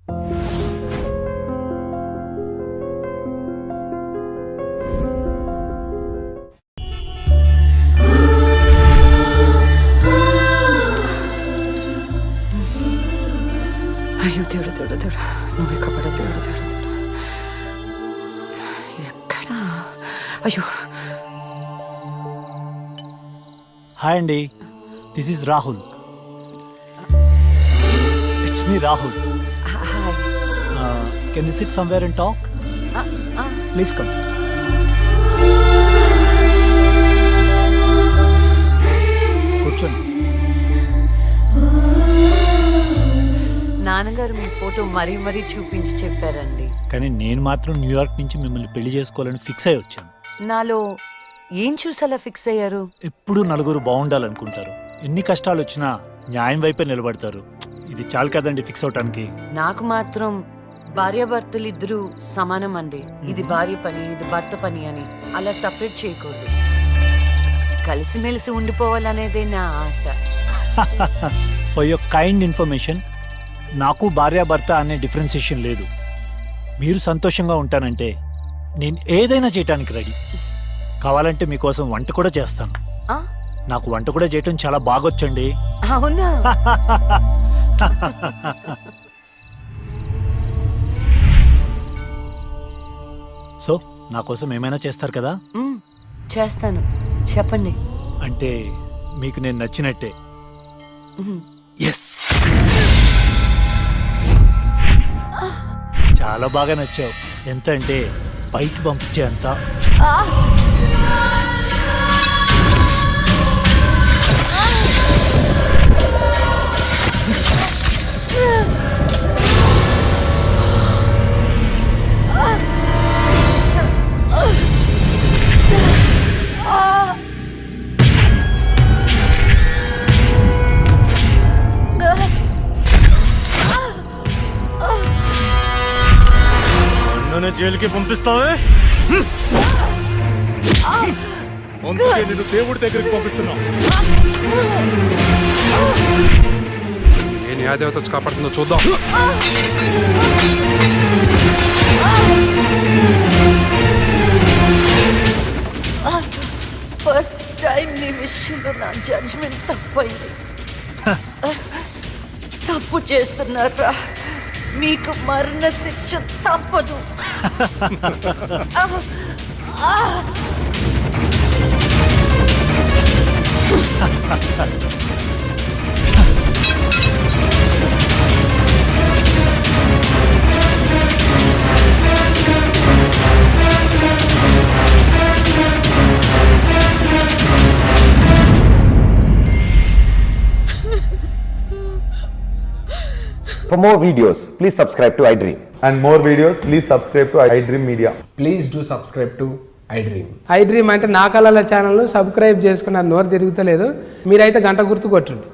అయ్యో దేవుడు దేవుడు దేవుడు, నువ్వు కపడ దేవుడు దేవుడు దేవుడు. ఎక్కడా? అయ్యో. హాయ్ అండి, this is Rahul. It's me Rahul. Can you SIT somewhere and talk? Please come. కూర్చోండి. నాన్నగారు మీ ఫోటో మరీ మరీ చూపించి చెప్పారండి. కానీ నేను మాత్రం న్యూయార్క్ నుంచి మిమ్మల్ని పెళ్లి చేసుకోవాలని ఫిక్స్ అయి వచ్చాను. నాలో ఏం చూసి అలా ఫిక్స్ అయ్యారు? ఎప్పుడూ నలుగురు బాగుండాలనుకుంటారు. ఎన్ని కష్టాలు వచ్చినా న్యాయం వైపే నిలబడతారు. ఇది చాలు కదండి ఫిక్స్ అవటానికి. నాకు మాత్రం భార్యాభర్తలు ఇద్దరు సమానం అండి. ఇది భార్య పని, ఇది భర్త పని అని అలా సపరేట్ చేయకూడదు. కలిసిమెలిసి ఉండిపోవాలనేదే నా ఆశ. ఫర్ యువర్ కైండ్ ఇన్ఫర్మేషన్, నాకు భార్యాభర్త అనే డిఫరెన్సియేషన్ లేదు. మీరు సంతోషంగా ఉంటానంటే నేను ఏదైనా చేయటానికి రెడీ. కావాలంటే మీకోసం వంట కూడా చేస్తాను. నాకు వంట కూడా చేయటం చాలా బాగొచ్చండి. అవునా? సో నా కోసం ఏమైనా చేస్తారు కదా? చేస్తాను, చెప్పండి. అంటే మీకు నేను నచ్చినట్టే. ఎస్, చాలా బాగా నచ్చావు. ఎంత అంటే పైకి పంపించే అంత. జైలుకి పంపిస్తావే? అందుకే నేను దేవుడి దగ్గరికి పంపిస్తున్నా. ఏ న్యాయదేవత వచ్చి కాపాడుతుందో చూద్దాం. ఫస్ట్ టైం నీ విషయంలో నా జడ్జ్మెంట్ తప్పైంది. తప్పు చేస్తున్నారా? మీకు మరణ శిక్ష తప్పదు. For more videos, please subscribe to iDream. And more videos, please subscribe to iDream Media. Please do subscribe to iDream. iDream అంటే నా కళల ఛానల్ సబ్స్క్రైబ్ చేసుకున్న నోరు తిరుగుతలేదు. మీరైతే గంట గుర్తు కొట్టండి.